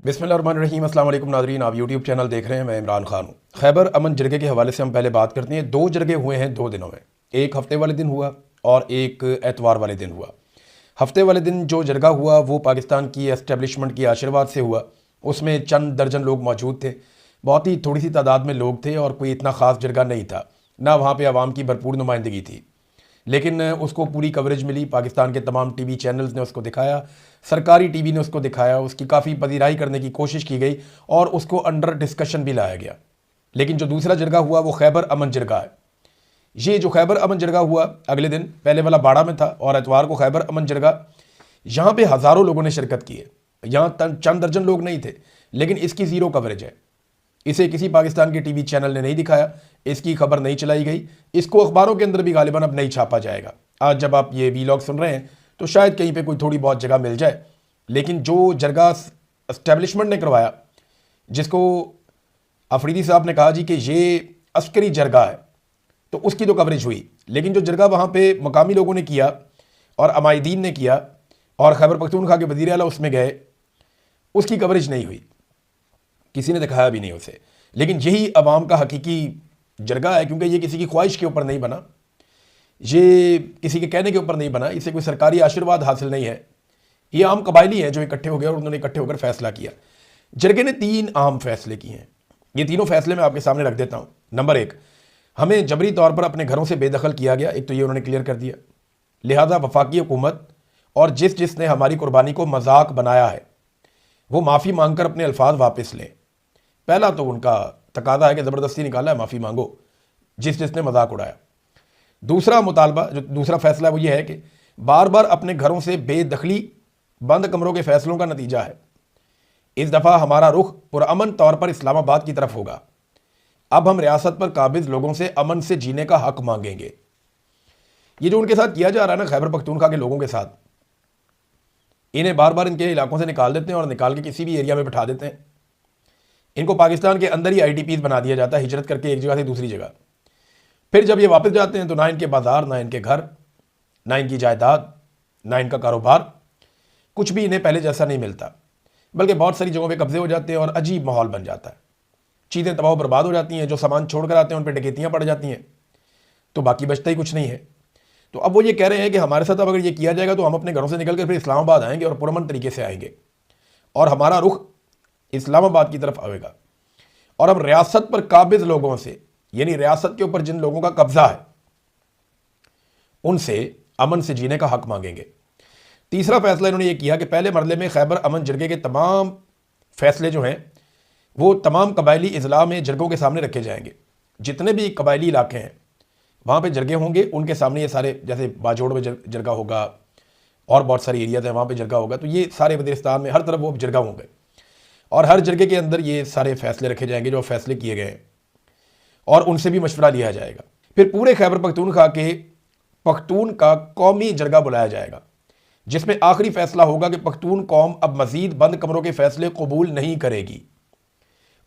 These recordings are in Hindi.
बिस्मिल्लाहिर्रहमानिर्रहीम। अस्सलाम वालेकुम नाज़रीन, आप यूट्यूब चैनल देख रहे हैं। मैं इमरान खान हूँ। खैबर अमन जरगे के हवाले से हम पहले बात करते हैं। 2 जरगे हुए हैं 2 दिनों में, एक हफ्ते वाले दिन हुआ और एक एतवार वाले दिन हुआ। हफ्ते वाले दिन जो जरगा हुआ वो पाकिस्तान की एस्टेब्लिशमेंट के आशीर्वाद से हुआ। उसमें चंद दर्जन लोग मौजूद थे, बहुत ही थोड़ी सी तादाद में लोग थे और कोई इतना ख़ास जरगा नहीं था, ना वहाँ पर आवाम की भरपूर नुमाइंदगी थी। लेकिन उसको पूरी कवरेज मिली, पाकिस्तान के तमाम टीवी चैनल्स ने उसको दिखाया, सरकारी टीवी ने उसको दिखाया, उसकी काफ़ी पजीराई करने की कोशिश की गई और उसको अंडर डिस्कशन भी लाया गया। लेकिन जो दूसरा जरगा हुआ वो खैबर अमन जरगा है। ये जो खैबर अमन जरगा हुआ अगले दिन, पहले वाला बाड़ा में था और एतवार को खैबर अमन जरगा, यहाँ पे हज़ारों लोगों ने शिरकत की है। यहाँ चंद दर्जन लोग नहीं थे, लेकिन इसकी ज़ीरो कवरेज है। इसे किसी पाकिस्तान के टीवी चैनल ने नहीं दिखाया, इसकी खबर नहीं चलाई गई, इसको अखबारों के अंदर भी गालिबन अब नहीं छापा जाएगा। आज जब आप ये वीलॉग सुन रहे हैं तो शायद कहीं पे कोई थोड़ी बहुत जगह मिल जाए, लेकिन जो जरगा एस्टेब्लिशमेंट ने करवाया, जिसको अफरीदी साहब ने कहा जी कि ये अस्करी जरगा है, तो उसकी तो कवरेज हुई। लेकिन जो जरगा वहाँ पे मकामी लोगों ने किया और अमायदीन ने किया और खैबर पख्तूनख्वा के वज़ीर आला उसमें गए, उसकी कवरेज नहीं हुई, किसी ने दिखाया भी नहीं उसे। लेकिन यही अवाम का हकीकी जरगा है, क्योंकि ये किसी की ख्वाहिश के ऊपर नहीं बना, ये किसी के कहने के ऊपर नहीं बना, इसे कोई सरकारी आशीर्वाद हासिल नहीं है। ये आम कबायली हैं जो इकट्ठे हो गए और उन्होंने इकट्ठे होकर फैसला किया। जरगे ने 3 अहम फैसले किए हैं। ये तीनों फैसले मैं आपके सामने रख देता हूँ। नंबर 1, हमें जबरी तौर पर अपने घरों से बेदखल किया गया, एक तो ये उन्होंने क्लियर कर दिया। लिहाजा वफाकी हुकूमत और जिसने हमारी कुर्बानी को मजाक बनाया है वो माफ़ी मांग कर अपने अल्फाज वापस लें। पहला तो उनका तकादा है कि ज़बरदस्ती निकाला है, माफ़ी मांगो जिसने मजाक उड़ाया। दूसरा मुतालबा, जो दूसरा फैसला वो ये है कि बार बार अपने घरों से बेदखली बंद कमरों के फैसलों का नतीजा है। इस दफ़ा हमारा रुख पुरअमन तौर पर इस्लामाबाद की तरफ होगा। अब हम रियासत पर काबिज लोगों से अमन से जीने का हक मांगेंगे। ये जो उनके साथ किया जा रहा है ना, खैबर पख्तूनख्वा के लोगों के साथ, इन्हें बार बार इनके इलाकों से निकाल देते हैं और निकाल के किसी भी एरिया में बिठा देते हैं। इनको पाकिस्तान के अंदर ही IDPs बना दिया जाता है, हिजरत करके एक जगह से दूसरी जगह। फिर जब ये वापस जाते हैं तो ना इनके बाजार, ना इनके घर, ना इनकी जायदाद, ना इनका कारोबार, कुछ भी इन्हें पहले जैसा नहीं मिलता, बल्कि बहुत सारी जगहों पे कब्जे हो जाते हैं और अजीब माहौल बन जाता है। चीज़ें तबाह बर्बाद हो जाती हैं, जो सामान छोड़ कर आते हैं उन पर डकैतियाँ पड़ जाती हैं, तो बाकी बचता ही कुछ नहीं है। तो अब वो ये कह रहे हैं कि हमारे साथ अब अगर ये किया जाएगा तो हम अपने घरों से निकल कर फिर इस्लामाबाद आएंगे और पुरअमन तरीके से आएंगे और हमारा रुख इस्लामाबाद की तरफ आएगा और हम रियासत पर काबिज लोगों से, यानी रियासत के ऊपर जिन लोगों का कब्जा है, उनसे अमन से जीने का हक मांगेंगे। तीसरा फैसला इन्होंने ये किया कि पहले मरले में खैबर अमन जरगे के तमाम फैसले जो हैं वो तमाम कबायली इजला में जरगों के सामने रखे जाएंगे। जितने भी कबायली इलाके हैं वहाँ पे जरगे होंगे, उनके सामने ये सारे, जैसे बाजोड़ में जरगा होगा और बहुत सारी एरियाज हैं वहाँ पे जरगा होगा, तो ये सारे वज़ीरिस्तान में हर तरफ वो जरगा होंगे और हर जरगे के अंदर ये सारे फैसले रखे जाएंगे जो फैसले किए गए हैं और उनसे भी मशवरा लिया जाएगा। फिर पूरे खैबर पख्तूनख्वा के पख्तून का कौमी जरगा बुलाया जाएगा, जिसमें आखिरी फैसला होगा कि पख्तून कौम अब मज़ीद बंद कमरों के फैसले कबूल नहीं करेगी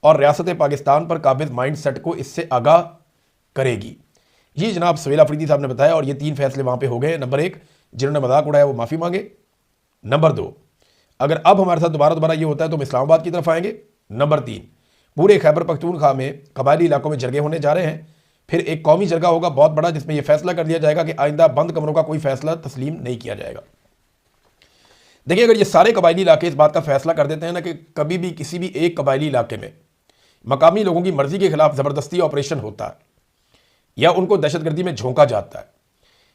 और रियासत पाकिस्तान पर काबिज माइंड सेट को इससे आगाह करेगी। ये जनाब सवेल अफरीदी साहब ने बताया और ये 3 फैसले वहाँ पे हो गए। नंबर 1, जिन्होंने मजाक उड़ाया वो माफ़ी मांगे। नंबर 2, अगर अब हमारे साथ दोबारा ये होता है तो हम इस्लामाबाद की तरफ आएंगे। नंबर 3, पूरे खैबर पख्तूनख्वा में कबायली इलाकों में जरगे होने जा रहे हैं। फिर एक कौमी जरगा होगा बहुत बड़ा, जिसमें यह फैसला कर लिया जाएगा कि आइंदा बंद कमरों का कोई फैसला तस्लीम नहीं किया जाएगा। देखिए, अगर ये सारे कबायली इलाके इस बात का फैसला कर देते हैं ना कि कभी भी किसी भी एक कबायली इलाके में मकामी लोगों की मर्जी के खिलाफ ज़बरदस्ती ऑपरेशन होता है या उनको दहशतगर्दी में झोंका जाता है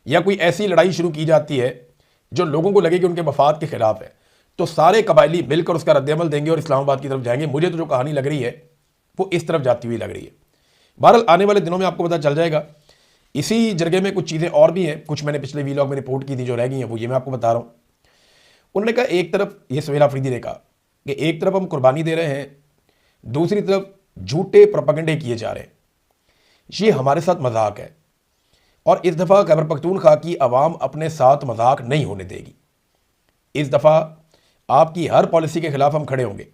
या कोई ऐसी लड़ाई शुरू की जाती है जो लोगों को लगे कि उनके मफाद के खिलाफ है, तो सारे कबायली मिलकर उसका रद्दअमल देंगे और इस्लामाबाद की तरफ जाएंगे। मुझे तो जो कहानी लग रही है वो इस तरफ जाती हुई लग रही है। बहरहाल आने वाले दिनों में आपको पता चल जाएगा। इसी जरगे में कुछ चीज़ें और भी हैं, कुछ मैंने पिछले वीलॉग में रिपोर्ट की थी जो रह गई हैं, वो ये मैं आपको बता रहा हूँ। उन्होंने कहा, एक तरफ ये सवेल अफरीदी ने कहा कि एक तरफ हम कुर्बानी दे रहे हैं, दूसरी तरफ झूठे प्रोपेगेंडे किए जा रहे हैं। ये हमारे साथ मजाक है और इस दफ़ा खैबर पख्तूनख्वा की आवाम अपने साथ मजाक नहीं होने देगी। इस दफ़ा आपकी हर पॉलिसी के खिलाफ हम खड़े होंगे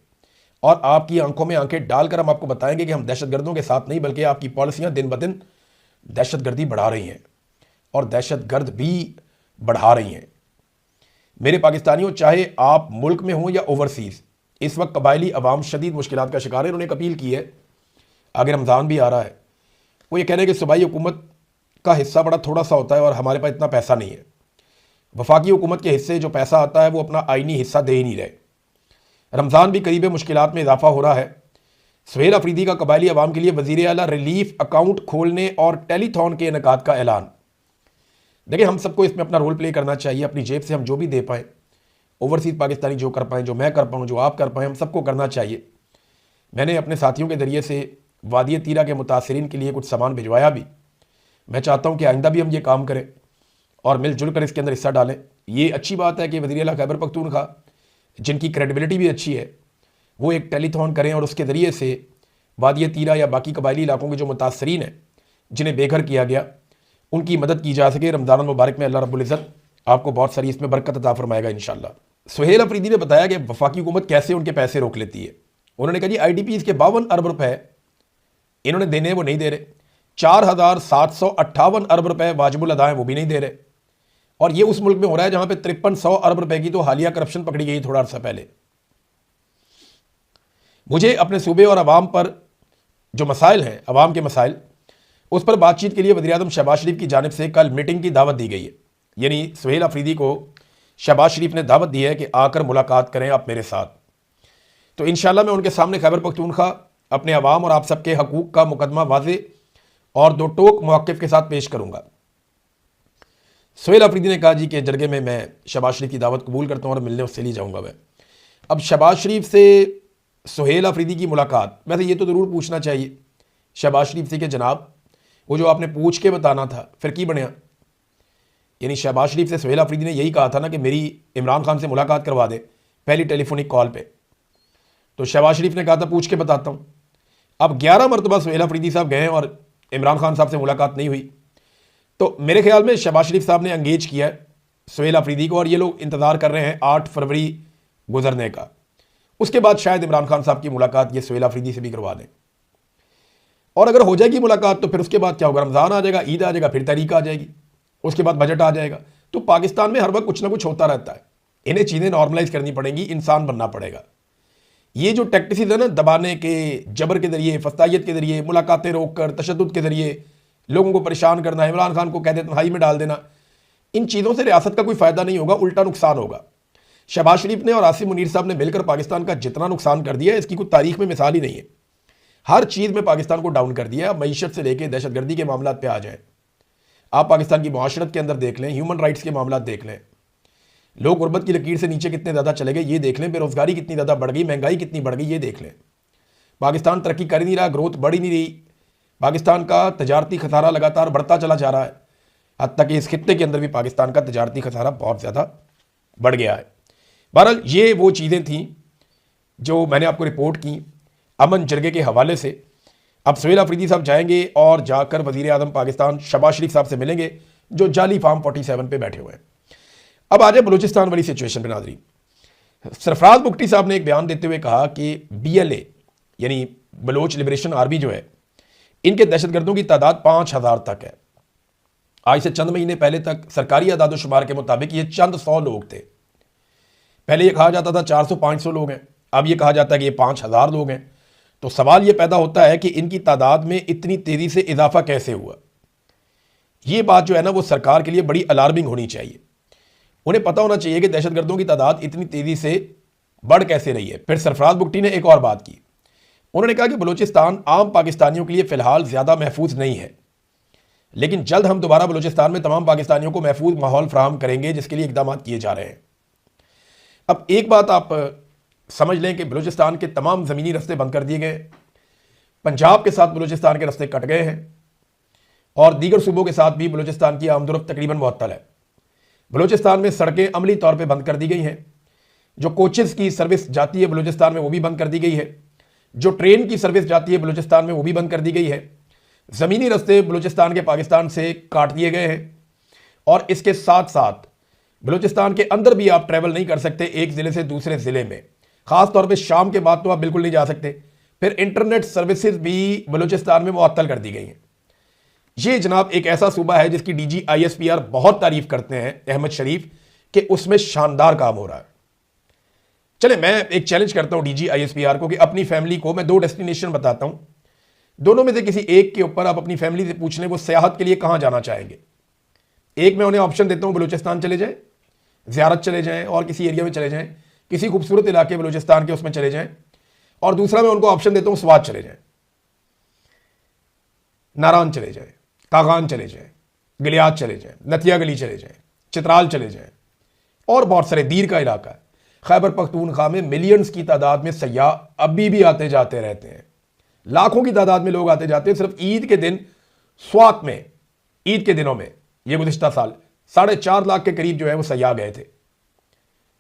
और आपकी आंखों में आंखें डालकर हम आपको बताएंगे कि हम दहशतगर्दों के साथ नहीं, बल्कि आपकी पॉलिसियां दिन ब दिन दहशतगर्दी बढ़ा रही हैं और दहशतगर्द भी बढ़ा रही हैं। मेरे पाकिस्तानियों, चाहे आप मुल्क में हों या ओवरसीज़, इस वक्त कबायली अवाम शदीद मुश्किलात का शिकार है। उन्होंने एक अपील की है, आगे रमज़ान भी आ रहा है, वो ये कह रहे हैं कि सूबाई हुकूमत का हिस्सा बड़ा थोड़ा सा होता है और हमारे पास इतना पैसा नहीं है। वफाकी हुकूमत के हिस्से जो पैसा आता है वो अपना आइनी हिस्सा दे ही नहीं रहे। रमज़ान भी करीब, मुश्किलात में इजाफा हो रहा है। सुहेल अफरीदी का कबायली अवाम के लिए वज़ीर आला रिलीफ अकाउंट खोलने और टेलीथॉन के इनेकाद का ऐलान। देखिए, हम सबको इसमें अपना रोल प्ले करना चाहिए, अपनी जेब से हम जो भी दे पाएँ, ओवरसीज़ पाकिस्तानी जो कर पाएँ, जो मैं कर पाऊँ, जो आप कर पाएँ, हम सबको करना चाहिए। मैंने अपने साथियों के ज़रिए से वादी तीरा के मुतासरीन के लिए कुछ सामान भिजवाया भी। मैं चाहता हूँ कि आइंदा भी हम ये काम करें और मिलजुल कर इसके अंदर हिस्सा डालें। ये अच्छी बात है कि वज़ीर आला खैबर पख्तूनख्वा, जिनकी क्रेडिबिलिटी भी अच्छी है, वो एक टेलीथॉन करें और उसके ज़रिए से वादी तीरा या बाकी कबायली इलाकों के जो मुतासरीन हैं, जिन्हें बेघर किया गया, उनकी मदद की जा सके। रमज़ान मुबारक में अल्लाह रब्बुल इज़्ज़त आपको बहुत सारी इसमें बरकत अता फरमाएगा इंशाअल्लाह। सुहेल अफरीदी ने बताया कि वफाकी हुकूमत कैसे उनके पैसे रोक लेती है। उन्होंने कहा जी, IDPs के 52 अरब रुपए इन्होंने देने, वो नहीं दे रहे। 4758 अरब रुपए वाजिबुल अदा है, वो भी नहीं दे रहे। और ये उस मुल्क में हो रहा है जहां पे 5300 अरब रुपए की तो हालिया करप्शन पकड़ी गई थोड़ा अर्सा पहले। मुझे अपने सूबे और अवाम पर जो मसाइल हैं, अवाम के मसाइल, उस पर बातचीत के लिए वज़ीर आज़म शहबाज शरीफ की जानिब से कल मीटिंग की दावत दी गई है। यानी सुहेल अफरीदी को शहबाज शरीफ ने दावत दी है कि आकर मुलाकात करें आप मेरे साथ। तो इंशाअल्लाह मैं उनके सामने खैबर पख्तूनख्वा, अपने अवाम और आप सबके हकूक़ का मुकदमा वाज़े और दो टोक मौक़िफ़ के साथ पेश करूँगा। सुहेल अफरीदी ने कहा जी कि जरगे में मैं शहबाज शरीफ की दावत कबूल करता हूँ और मिलने उससे ले जाऊँगा मैं। अब शहबाज शरीफ से सुहेल अफरीदी की मुलाकात, वैसे ये तो ज़रूर पूछना चाहिए शहबाज शरीफ से कि जनाब, वो जो आपने पूछ के बताना था फिर की बनया। यानी शहबाज शरीफ से सुहेल अफरीदी ने यही कहा था ना कि मेरी इमरान खान से मुलाकात करवा दे पहली टेलीफोनिक कॉल पे। तो शहबाज शरीफ ने कहा था पूछ के बताता हूँ। अब 11 मरतबा सुहेल अफरीदी साहब गए और इमरान खान साहब से मुलाकात नहीं हुई। तो मेरे ख्याल में शहबाज शरीफ साहब ने एंगेज किया है सुहेल अफरीदी को और ये लोग इंतज़ार कर रहे हैं 8 फरवरी गुजरने का। उसके बाद शायद इमरान खान साहब की मुलाकात ये सुहेल अफरीदी से भी करवा दें। और अगर हो जाएगी मुलाकात तो फिर उसके बाद क्या होगा, रमज़ान आ जाएगा, ईद आ जाएगा, फिर तहरीक आ जाएगी, उसके बाद बजट आ जाएगा। तो पाकिस्तान में हर वक्त कुछ ना कुछ होता रहता है। इन्हें चीज़ें नॉर्मलाइज करनी पड़ेंगी, इंसान बनना पड़ेगा। ये जो टैक्टिसेस है ना, दबाने के, जबर के ज़रिए, फस्तायत के ज़रिए, मुलाकातें रोक कर, तशद्दुद के ज़रिए लोगों को परेशान करना, इमरान खान को कहते तन्हाई में डाल देना, इन चीज़ों से रियासत का कोई फ़ायदा नहीं होगा, उल्टा नुकसान होगा। शहबाज शरीफ ने और आसिफ मुनीर साहब ने मिलकर पाकिस्तान का जितना नुकसान कर दिया है, इसकी कोई तारीख में मिसाल ही नहीं है। हर चीज़ में पाकिस्तान को डाउन कर दिया। मईशत से लेकर दहशतगर्दी के मामला पे आ जाए, आप पाकिस्तान की मुआशरत के अंदर देख लें, ह्यूमन राइट्स के मामला देख लें, लोग गुर्बत की लकीर से नीचे कितने ज़्यादा चले गए ये देख लें, बेरोज़गारी कितनी ज़्यादा बढ़ गई, महंगाई कितनी बढ़ गई ये देख लें। पाकिस्तान तरक्की कर ही नहीं रहा, ग्रोथ बढ़ ही नहीं रही। पाकिस्तान का तजारती खसारा लगातार बढ़ता चला जा रहा है, हत्ता कि इस खित्ते के अंदर भी पाकिस्तान का तजारती खसारा बहुत ज़्यादा बढ़ गया है। बहरहाल ये वो चीज़ें थीं जो मैंने आपको रिपोर्ट की अमन जरगे के हवाले से। अब सुहेल अफरीदी साहब जाएंगे और जाकर वज़ीर आज़म पाकिस्तान शहबाज शरीफ साहब से मिलेंगे जो जाली फार्म 47 पे बैठे हुए हैं। अब आ जाए बलूचिस्तान वाली सिचुएशन पे नाज़रीन। सरफराज बुगटी साहब ने एक बयान देते हुए कहा कि BLA यानी बलोच लिबरेशन आर्मी जो है, इनके दहशतगर्दों की तादाद 5000 तक है। आज से चंद महीने पहले तक सरकारी आदादोशुमार के मुताबिक ये चंद 100 लोग थे। पहले ये कहा जाता था 400-500 लोग हैं, अब ये कहा जाता है कि ये 5000 लोग हैं। तो सवाल ये पैदा होता है कि इनकी तादाद में इतनी तेज़ी से इजाफा कैसे हुआ। ये बात जो है ना, वो सरकार के लिए बड़ी अलार्मिंग होनी चाहिए। उन्हें पता होना चाहिए कि दहशतगर्दों की तादाद इतनी तेज़ी से बढ़ कैसे रही है। फिर सरफराज बुगटी ने एक और बात की, उन्होंने कहा कि बलूचिस्तान आम पाकिस्तानियों के लिए फ़िलहाल ज़्यादा महफूज नहीं है, लेकिन जल्द हम दोबारा बलूचिस्तान में तमाम पाकिस्तानियों को महफूज माहौल फराहम करेंगे, जिसके लिए इकदाम किए जा रहे हैं। अब एक बात आप समझ लें कि बलूचिस्तान के तमाम ज़मीनी रास्ते बंद कर दिए गए, पंजाब के साथ बलूचिस्तान के रास्ते कट गए हैं और दीगर सूबों के साथ भी बलूचिस्तान की आमदोरफ्त तकरीबन मुअत्तल है। बलूचिस्तान में सड़कें अमली तौर पे बंद कर दी गई हैं, जो कोचेज़ की सर्विस जाती है बलूचिस्तान में वो भी बंद कर दी गई है, जो ट्रेन की सर्विस जाती है बलूचिस्तान में वो भी बंद कर दी गई है। ज़मीनी रास्ते बलूचिस्तान के पाकिस्तान से काट दिए गए हैं और इसके साथ साथ बलूचिस्तान के अंदर भी आप ट्रैवल नहीं कर सकते एक ज़िले से दूसरे ज़िले में, ख़ास तौर पे शाम के बाद तो आप बिल्कुल नहीं जा सकते। फिर इंटरनेट सर्विसेज भी बलूचिस्तान में मुअत्तल कर दी गई हैं। ये जनाब एक ऐसा सूबा है जिसकी DG ISPR बहुत तारीफ करते हैं अहमद शरीफ कि उसमें शानदार काम हो रहा है। चले मैं एक चैलेंज करता हूं डीजी आईएसपीआर को कि अपनी फैमिली को मैं 2 डेस्टिनेशन बताता हूं, दोनों में से किसी एक के ऊपर आप अपनी फैमिली से पूछ लें वो सियाहत के लिए कहां जाना चाहेंगे। एक मैं उन्हें ऑप्शन देता हूं, बलूचिस्तान चले जाएं, ज़ियारत चले जाएं और किसी एरिया में चले जाएं, किसी खूबसूरत इलाके बलूचिस्तान के उसमें चले जाएं। और दूसरा मैं उनको ऑप्शन देता हूं स्वात चले जाएं, नारान चले जाएं, कागान चले जाएं, गिलियाद चले जाएं, नथिया गली चले जाएं, चित्राल चले जाएं और बहुत सारे दीर का इलाका है। खैबर पख्तूनख्वा में मिलियंस की तादाद में सयाह अभी भी आते जाते रहते हैं, लाखों की तादाद में लोग आते जाते हैं। सिर्फ ईद के दिन स्वात में, ईद के दिनों में ये गुज़िश्ता साल 4.5 लाख के करीब जो है वो सयाह गए थे।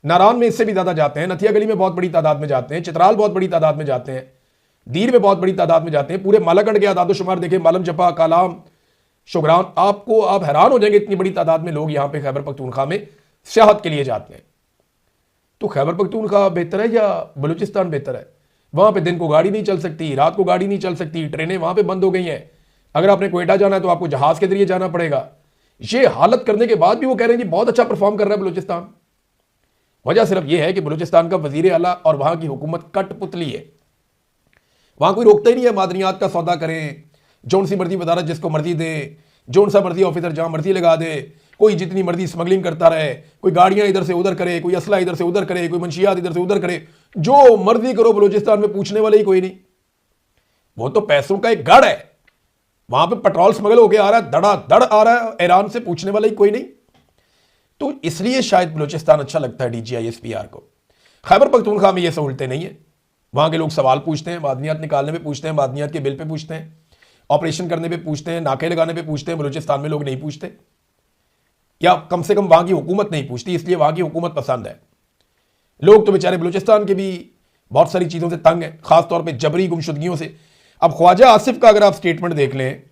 नारान में इससे भी ज़्यादा जाते हैं, नथिया गली में बहुत बड़ी तादाद में जाते हैं, चित्राल बहुत बड़ी तादाद में जाते हैं, दीर में बहुत बड़ी तादाद में जाते हैं। पूरे मालाकंड के आदादोशुमार देखें, मालम जपा, कालाम, शुगरान, आप हैरान हो जाएंगे इतनी बड़ी तादाद में लोग यहाँ पे खैबर पख्तूनख्वा में सियाहत के लिए जाते हैं। तो खैबर पख्तूनख्वा बेहतर है या बलूचिस्तान बेहतर है? वहां पे दिन को गाड़ी नहीं चल सकती, रात को गाड़ी नहीं चल सकती, ट्रेनें वहां पे बंद हो गई हैं। अगर आपने क्वेटा जाना है तो आपको जहाज के जरिए जाना पड़ेगा। ये हालत करने के बाद भी वो कह रहे हैं जी बहुत अच्छा परफॉर्म कर रहा है बलूचिस्तान। वजह सिर्फ ये है कि बलूचिस्तान का वजीर आला और वहां की हुकूमत कठपुतली है। वहां कोई रोकता ही नहीं है मादनियात का सौदा करें, जौन सी मर्जी वजारत जिसको मर्जी दे, जौन सा मर्जी ऑफिसर जहां मर्जी लगा दे, कोई जितनी मर्जी स्मगलिंग करता रहे, कोई गाड़ियां इधर से उधर करे, कोई असला इधर से उधर करे, कोई मंशियात इधर से उधर करे, जो मर्जी करो बलूचिस्तान में पूछने वाले ही कोई नहीं। वो तो पैसों का एक गढ़ है, वहां पे पेट्रोल स्मगल होकर आ रहा है, धड़ाधड़ आ रहा है, ईरान से पूछने वाला ही कोई नहीं। तो इसलिए शायद बलूचिस्तान अच्छा लगता है DGISPR को। खैबर पख्तूनख्वा में ये सहूलतें नहीं है। वहां के लोग सवाल पूछते हैं, मादनियात निकालने पे पूछते हैं, मादनियात के बिल पे पूछते हैं, ऑपरेशन करने पे पूछते हैं, नाके लगाने पे पूछते हैं। बलूचिस्तान में लोग नहीं पूछते, या कम से कम वहां की हुकूमत नहीं पूछती, इसलिए वहां की हुकूमत पसंद है। लोग तो बेचारे बलूचिस्तान के भी बहुत सारी चीज़ों से तंग हैं, खासतौर पर जबरी गुमशुदगियों से। अब ख्वाजा आसिफ का अगर आप स्टेटमेंट देख लें,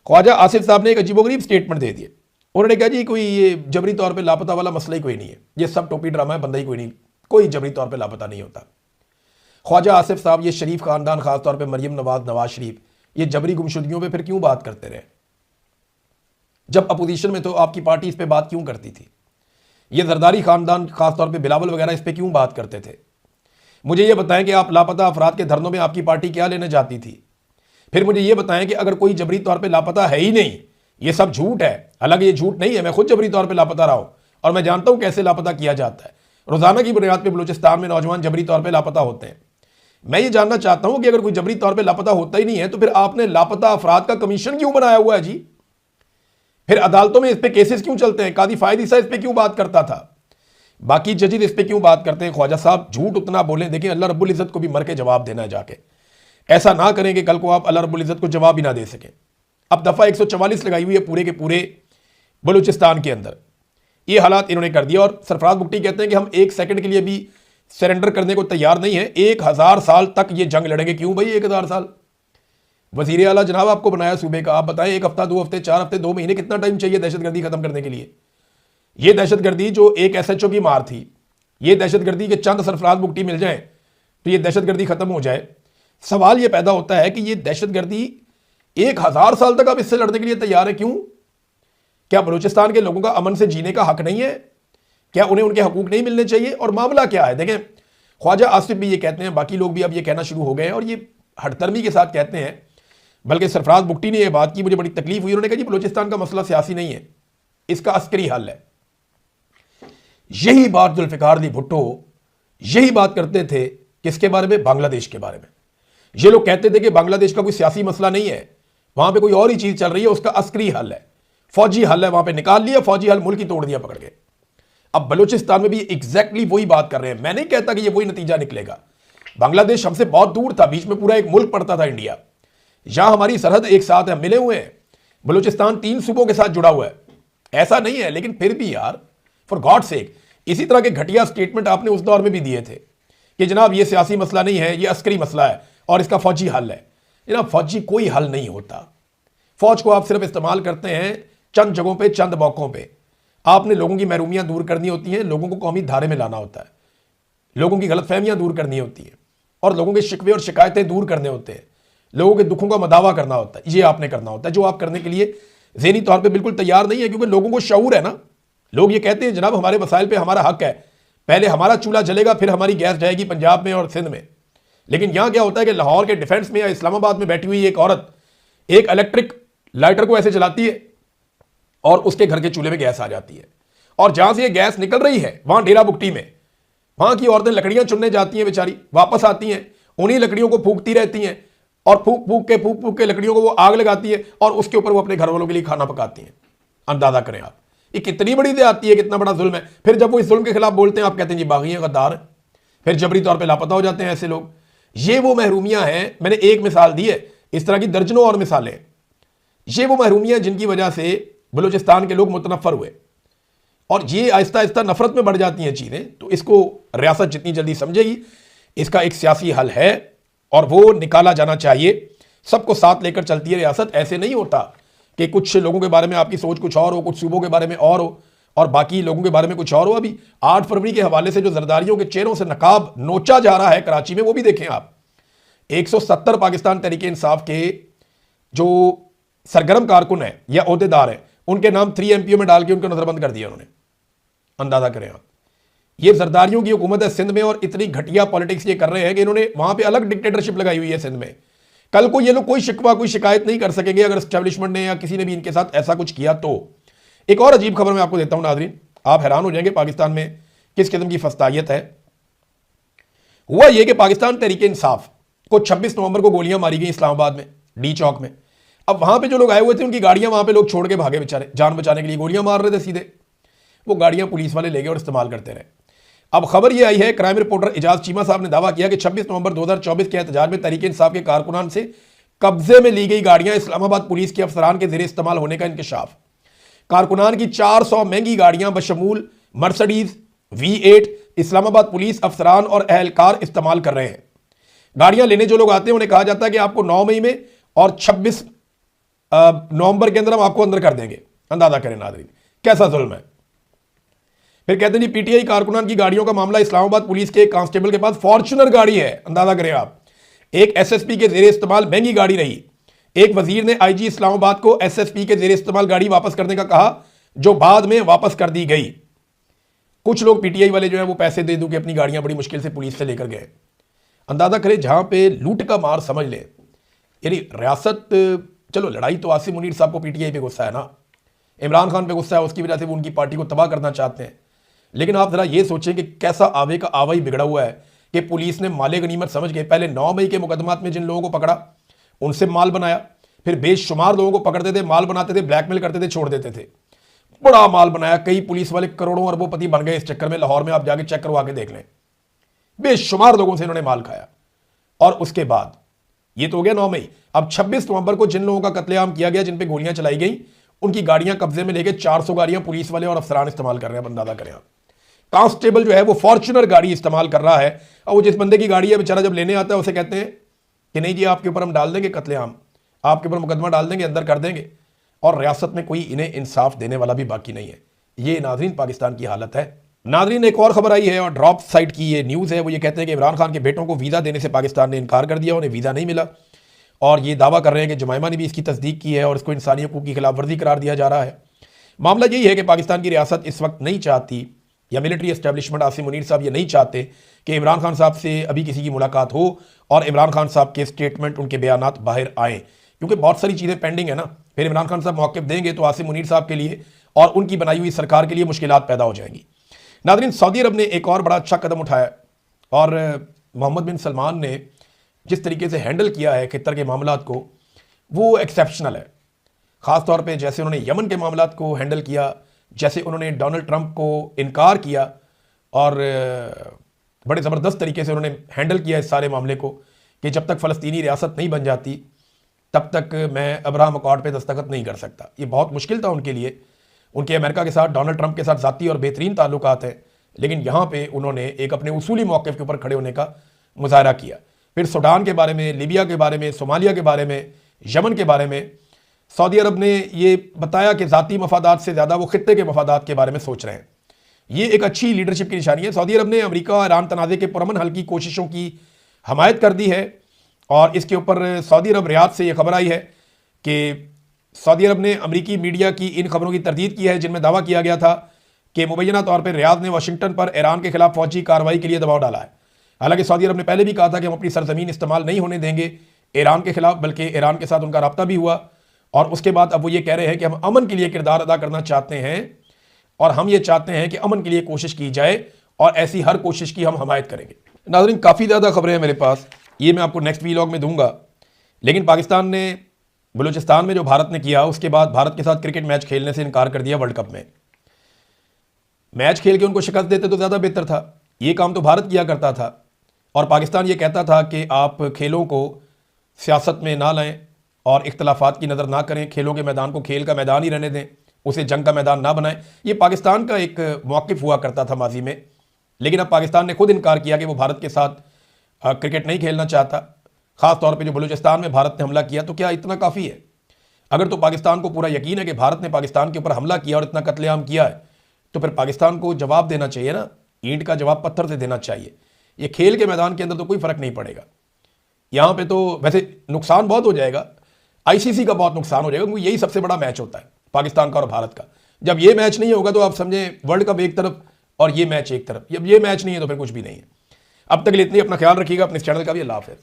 ख्वाजा आसिफ साहब ने एक अजीबोगरीब स्टेटमेंट दे दिए। उन्होंने कहा जी कोई ये जबरी तौर पे लापता वाला मसला ही कोई नहीं है, ये सब टोपी ड्रामा है, बंदा ही कोई नहीं, कोई जबरी तौर पे लापता नहीं होता। ख्वाजा आसिफ साहब, ये शरीफ खानदान, खासतौर पे मरियम नवाज शरीफ, ये जबरी गुमशुदगियों पे फिर क्यों बात करते रहे? जब अपोजिशन में तो आपकी पार्टी इस पे बात क्यों करती थी? ये जरदारी खानदान, खासतौर पे बिलावल वगैरह, इस पे क्यों बात करते थे? मुझे ये बताएं कि आप लापता अफराद के धरनों में आपकी पार्टी क्या लेने जाती थी? फिर मुझे ये बताएं कि अगर कोई जबरी तौर पे लापता है ही नहीं, ये सब झूठ है। हालांकि ये झूठ नहीं है, मैं खुद जबरी तौर पे लापता रहा हूं और मैं जानता हूं कैसे लापता किया जाता है। रोजाना की बुनियाद पे बलूचिस्तान में नौजवान जबरी तौर पे लापता होते हैं। मैं ये जानना चाहता हूं कि अगर कोई जबरी तौर पे लापता होता ही नहीं है तो फिर आपने लापता अफराद का कमीशन क्यों बनाया हुआ है जी? फिर अदालतों में इस पे केसेस क्यों चलते हैं? कादी फायद ईसा इस पे क्यों बात करता था? बाकी जजेस इस पे क्यों बात करते हैं? ख्वाजा साहब झूठ उतना बोले, देखिए अल्लाह रब्बुल इज्जत को भी मर के जवाब देना है जाके। ऐसा ना करें कि कल को आप अल्लाह रब्बुल इज्जत को जवाब भी ना दे सकें। अब दफा 144 लगाई हुई है पूरे के पूरे बलूचिस्तान के अंदर, ये हालात इन्होंने कर दिया। और सरफराज बुगटी कहते हैं कि हम 1 सेकंड के लिए भी सरेंडर करने को तैयार नहीं है, 1000 साल तक ये जंग लड़ेंगे। क्यों भाई 1000 साल? वजीर आला जनाब आपको बनाया सूबे का, आप बताएं 1 हफ्ता, 2 हफ्ते, 4 हफ्ते, 2 महीने, कितना टाइम चाहिए दहशतगर्दी खत्म करने के लिए? ये दहशतगर्दी जो एक SHO की मार थी, ये दहशतगर्दी के चंद सरफराज बुगटी मिल जाए तो ये दहशतगर्दी खत्म हो जाए। सवाल ये पैदा होता है कि ये दहशतगर्दी 1000 साल तक आप इससे लड़ने के लिए तैयार है, क्यों? क्या बलूचिस्तान के लोगों का अमन से जीने का हक नहीं है? क्या उन्हें उनके हकूक नहीं मिलने चाहिए? और मामला क्या है? देखें, ख्वाजा आसिफ भी ये कहते हैं, बाकी लोग भी अब ये कहना शुरू हो गए हैं और ये हटतरमी के साथ कहते हैं। बल्कि सरफराज बुगटी ने यह बात की, मुझे बड़ी तकलीफ हुई। उन्होंने कहा जी बलूचिस्तान का मसला सियासी नहीं है, इसका अस्करी हल है। यही बात जुल्फिकार अली भुट्टो यही बात करते थे, किसके बारे में? बांग्लादेश के बारे में। ये लोग कहते थे कि बांग्लादेश का कोई सियासी मसला नहीं है, वहां पे कोई और ही चीज चल रही है, उसका अस्करी हल है, फौजी हल है। वहां पे निकाल लिया फौजी हल, मुल्क ही तोड़ दिया पकड़ के। अब बलूचिस्तान में भी एग्जैक्टली वही बात कर रहे हैं। मैं नहीं कहता कि ये वही नतीजा निकलेगा। बांग्लादेश हमसे बहुत दूर था, बीच में पूरा एक मुल्क पड़ता था इंडिया। यहां हमारी सरहद एक साथ है, मिले हुए हैं। बलूचिस्तान 3 सूबों के साथ जुड़ा हुआ है, ऐसा नहीं है। लेकिन फिर भी यार, फॉर गॉड सेक, इसी तरह के घटिया स्टेटमेंट आपने उस दौर में भी दिए थे कि जनाब ये सियासी मसला नहीं है, ये अस्करी मसला है और इसका फौजी हल है। जनाब फौजी कोई हल नहीं होता। फौज को आप सिर्फ इस्तेमाल करते हैं चंद जगहों पे, चंद मौकों पे। आपने लोगों की महरूमियां दूर करनी होती हैं, लोगों को कौमी धारे में लाना होता है, लोगों की गलतफहमियां दूर करनी होती हैं और लोगों के शिकवे और शिकायतें दूर करने होते हैं, लोगों के दुखों का मदावा करना होता है। ये आपने करना होता है, जो आप करने के लिए ज़हनी तौर पे बिल्कुल तैयार नहीं है, क्योंकि लोगों को शऊर है ना। लोग ये कहते हैं जनाब हमारे मसाइल पे हमारा हक है, पहले हमारा चूल्हा जलेगा, फिर हमारी गैस जाएगी पंजाब में और सिंध में। लेकिन यहां क्या होता है कि लाहौर के डिफेंस में या इस्लामाबाद में बैठी हुई एक औरत एक इलेक्ट्रिक लाइटर को ऐसे जलाती है और उसके घर के चूल्हे में गैस आ जाती है, और जहां से ये गैस निकल रही है वहां डेरा बुगटी में वहां की औरतें लकड़ियां चुनने जाती हैं, बेचारी वापस आती हैं, उन्हीं लकड़ियों को फूकती रहती हैं और फूक फूक के लकड़ियों को वो आग लगाती है और उसके ऊपर वो अपने घर वालों के लिए खाना पकाती हैं। अंदाजा करें आप, ये कितनी बड़ी ज्यादती है, कितना बड़ा जुल्म है। फिर जब वो इस जुल्म के खिलाफ बोलते हैं, आप कहते हैं जी बागी हैं, गद्दार हैं, फिर जबरी तौर पर लापता हो जाते हैं ऐसे लोग। ये वो महरूमियां हैं, मैंने एक मिसाल दी है, इस तरह की दर्जनों और मिसालें। ये वो महरूमियां जिनकी वजह से बलूचिस्तान के लोग मुतनफ़र हुए, और ये आहिस्ता आहिस्ता नफरत में बढ़ जाती हैं चीज़ें। तो इसको रियासत जितनी जल्दी समझेगी, इसका एक सियासी हल है और वो निकाला जाना चाहिए। सबको साथ लेकर चलती है रियासत। ऐसे नहीं होता कि कुछ लोगों के बारे में आपकी सोच कुछ और हो, कुछ सूबों के बारे में और हो और बाकी लोगों के बारे में कुछ और हो। अभी 8 फरवरी के हवाले से जो जरदारियों के चेहरों से नकाब नोचा जा रहा है कराची में, वो भी देखें आप। 170 पाकिस्तान तहरीक इंसाफ के जो सरगर्म कारकुन है या ओहदेदार है, उनके नाम 3 MPO में डाल के उनको नजरबंद कर दिया उन्होंने। अंदाजा करें आप, ये जरदारियों की हुकूमत है सिंध में और इतनी घटिया पॉलिटिक्स ये कर रहे हैं कि इन्होंने वहां पे अलग डिक्टेटरशिप लगाई हुई है सिंध में। कल को ये लोग कोई शिकवा कोई शिकायत नहीं कर सकेंगे अगर एस्टेब्लिशमेंट ने या किसी ने भी इनके साथ ऐसा कुछ किया तो। एक और अजीब खबर मैं आपको देता हूं नाज़रीन, आप हैरान हो जाएंगे पाकिस्तान में किस किस्म की फस्तायत है। हुआ यह कि पाकिस्तान तहरीक इंसाफ को 26 नवंबर को गोलियां मारी गई इस्लामाबाद में, डी चौक में। अब वहां पे जो लोग आए हुए थे उनकी गाड़ियां वहां पे लोग छोड़ के भागे, बेचारे जान बचाने के लिए गोलियां मार रहे थे सीधे। वो गाड़ियां पुलिस वाले ले गए और इस्तेमाल करते रहे। अब खबर यह आई है, क्राइम रिपोर्टर इजाज चीमा साहब ने दावा किया कि 26 नवंबर 2024 के एहतजाज में तहरीक इंसाफ के कारकुनान से कब्जे में ली गई गाड़ियां इस्लामाबाद पुलिस के अफसरान के जेर इस्तेमाल होने का इंकशाफ। कारकुनान की 400 महंगी गाड़ियां बशमूल मर्सिडीज V8 इस्लामाबाद पुलिस अफसरान और अहलकार इस्तेमाल कर रहे हैं। गाड़ियां लेने जो लोग आते हैं उन्हें कहा जाता है कि आपको 9 मई में और 26 नवंबर के अंदर हम आपको अंदर कर देंगे। अंदाजा करें नाज़रीन कैसा जुल्म है। फिर कहते हैं जी PTI कारकुनान की गाड़ियों का मामला, इस्लामाबाद पुलिस के एक कांस्टेबल के पास फॉर्च्यूनर गाड़ी है। अंदाजा करें आप, एक SSP के जेर इस्तेमाल महंगी गाड़ी रही। एक वजीर ने IG इस्लामाबाद को SSP के जेर इस्तेमाल गाड़ी वापस करने का कहा, जो बाद में वापस कर दी गई। कुछ लोग PTI वाले जो है वो पैसे दे दूं कि अपनी गाड़ियां बड़ी मुश्किल से पुलिस से लेकर गए। अंदाजा करें जहां पे लूट का मार समझ ले, यानी रियासत। चलो लड़ाई तो आसिम मुनीर साहब को PTI पे गुस्सा है ना, इमरान खान पे गुस्सा है, उसकी वजह से वो उनकी पार्टी को तबाह करना चाहते हैं। लेकिन आप जरा ये सोचें कि कैसा आवे का आवा ही बिगड़ा हुआ है कि पुलिस ने माले गनीमत समझ के पहले 9 मई के मुकदमात में जिन लोगों को पकड़ा उनसे माल बनाया, फिर बेशुमार लोगों को पकड़ते थे, माल बनाते थे, ब्लैकमेल करते थे, छोड़ देते थे। बड़ा माल बनाया, कई पुलिस वाले करोड़ों अरबोंपति बन गए इस चक्कर में। लाहौर में आप जाके चेक करवा के देख लें, बेशुमार लोगों से इन्होंने माल खाया। और उसके बाद ये तो हो गया 9 मई। अब 26 नवंबर को जिन लोगों का कत्लेआम किया गया, जिन पे गोलियां चलाई गई, उनकी गाड़ियां कब्जे में लेके 400 गाड़ियां पुलिस वाले और अफसरान इस्तेमाल कर रहे हैं। अंदाजा करें आप, कांस्टेबल जो है वो फॉर्च्यूनर गाड़ी इस्तेमाल कर रहा है, और वो जिस बंदे की गाड़ी है बेचारा जब लेने आता है उसे कहते हैं कि नहीं जी आपके ऊपर हम डाल देंगे कत्लेआम, आपके ऊपर मुकदमा डाल देंगे, अंदर कर देंगे। और रियासत में कोई इन्हें इंसाफ देने वाला भी बाकी नहीं है। ये नाजरीन पाकिस्तान की हालत है। नाजरीन एक और खबर आई है और ड्रॉप साइट की ये न्यूज़ है। वो ये कहते हैं कि इमरान खान के बेटों को वीज़ा देने से पाकिस्तान ने इनकार कर दिया, उन्हें वीज़ा नहीं मिला। और ये दावा कर रहे हैं कि जुमैमा ने भी इसकी तस्दीक की है और इसको इंसानी हकूक़ की खिलाफ वर्जी करार दिया जा रहा है। मामला यही है कि पाकिस्तान की रियासत इस वक्त नहीं चाहती, या मिलिट्री एस्टेब्लिशमेंट आसिम मुनीर साहब ये नहीं चाहते कि इमरान खान साहब से अभी किसी की मुलाकात हो और इमरान खान साहब के स्टेटमेंट, उनके बयानात बाहर आएँ, क्योंकि बहुत सारी चीज़ें पेंडिंग है ना। फिर इमरान खान साहब मौक़िफ़ देंगे तो आसिम मुनीर साहब के लिए और उनकी बनाई हुई सरकार के लिए मुश्किलात पैदा हो जाएंगी। नाज़रीन सऊदी अरब ने एक और बड़ा अच्छा कदम उठाया और मोहम्मद बिन सलमान ने जिस तरीके से हैंडल किया है खित्तर के मामलात को, वो एक्सेप्शनल है। ख़ास तौर पे जैसे उन्होंने यमन के मामलात को हैंडल किया, जैसे उन्होंने डोनाल्ड ट्रंप को इनकार किया और बड़े ज़बरदस्त तरीके से उन्होंने हैंडल किया इस सारे मामले को कि जब तक फ़लस्तीनी रियासत नहीं बन जाती तब तक मैं अब्राहम अकॉर्ड पे दस्तखत नहीं कर सकता। ये बहुत मुश्किल था उनके लिए। उनके अमेरिका के साथ, डोनाल्ड ट्रंप के साथ ज़ाती और बेहतरीन ताल्लुकात हैं, लेकिन यहाँ पे उन्होंने एक अपने उसूली मौक़िफ़ के ऊपर खड़े होने का मुजाहरा किया। फिर सूडान के बारे में, लीबिया के बारे में, सोमालिया के बारे में, यमन के बारे में सऊदी अरब ने ये बताया कि ज़ाती मफादात से ज़्यादा वो खित्ते के मफादात के बारे में सोच रहे हैं। ये एक अच्छी लीडरशिप की निशानी है। सऊदी अरब ने अमेरिका और ईरान तनाज़े के पुरअमन हल की कोशिशों की हमायत कर दी है और इसके ऊपर सऊदी अरब रियाद से ये खबर आई है कि सऊदी अरब ने अमेरिकी मीडिया की इन खबरों की तरदीद की है जिनमें दावा किया गया था कि मुबैना तौर पर रियाद ने वाशिंगटन पर ईरान के खिलाफ फौजी कार्रवाई के लिए दबाव डाला है। हालांकि सऊदी अरब ने पहले भी कहा था कि हम अपनी सरजमीन इस्तेमाल नहीं होने देंगे ईरान के खिलाफ, बल्कि ईरान के साथ उनका रब्ता भी हुआ। और उसके बाद अब वो ये कह रहे हैं कि हम अमन के लिए किरदार अदा करना चाहते हैं और हम ये चाहते हैं कि अमन के लिए कोशिश की जाए और ऐसी हर कोशिश की हम हमायत करेंगे। नाज़रीन, काफ़ी ज़्यादा खबरें हैं मेरे पास, ये मैं आपको नेक्स्ट वीलॉग में दूंगा। लेकिन पाकिस्तान ने बलूचिस्तान में जो भारत ने किया, उसके बाद भारत के साथ क्रिकेट मैच खेलने से इनकार कर दिया वर्ल्ड कप में। मैच खेल के उनको शिकस्त देते तो ज़्यादा बेहतर था। ये काम तो भारत किया करता था और पाकिस्तान ये कहता था कि आप खेलों को सियासत में ना लाएं और इख्तलाफात की नज़र ना करें, खेलों के मैदान को खेल का मैदान ही रहने दें, उसे जंग का मैदान ना बनाएं। ये पाकिस्तान का एक मौक़िफ़ हुआ करता था माजी में। लेकिन अब पाकिस्तान ने खुद इनकार किया कि वो भारत के साथ क्रिकेट नहीं खेलना चाहता। ख़ास तौर पे जो बलूचिस्तान में भारत ने हमला किया, तो क्या इतना काफ़ी है? अगर तो पाकिस्तान को पूरा यकीन है कि भारत ने पाकिस्तान के ऊपर हमला किया और इतना कत्लेआम किया है, तो फिर पाकिस्तान को जवाब देना चाहिए ना। ईंट का जवाब पत्थर से देना चाहिए। ये खेल के मैदान के अंदर तो कोई फ़र्क नहीं पड़ेगा। यहाँ पे तो वैसे नुकसान बहुत हो जाएगा, आईसीसी का बहुत नुकसान हो जाएगा, क्योंकि यही सबसे बड़ा मैच होता है पाकिस्तान का और भारत का। जब ये मैच नहीं होगा तो आप समझें वर्ल्ड कप एक तरफ और ये मैच एक तरफ। जब ये मैच नहीं है तो फिर कुछ भी नहीं है। अब तक के लिए इतनी, अपना ख्याल रखिएगा, अपने इस चैनल का भी। अल्लाह हाफ़िज़।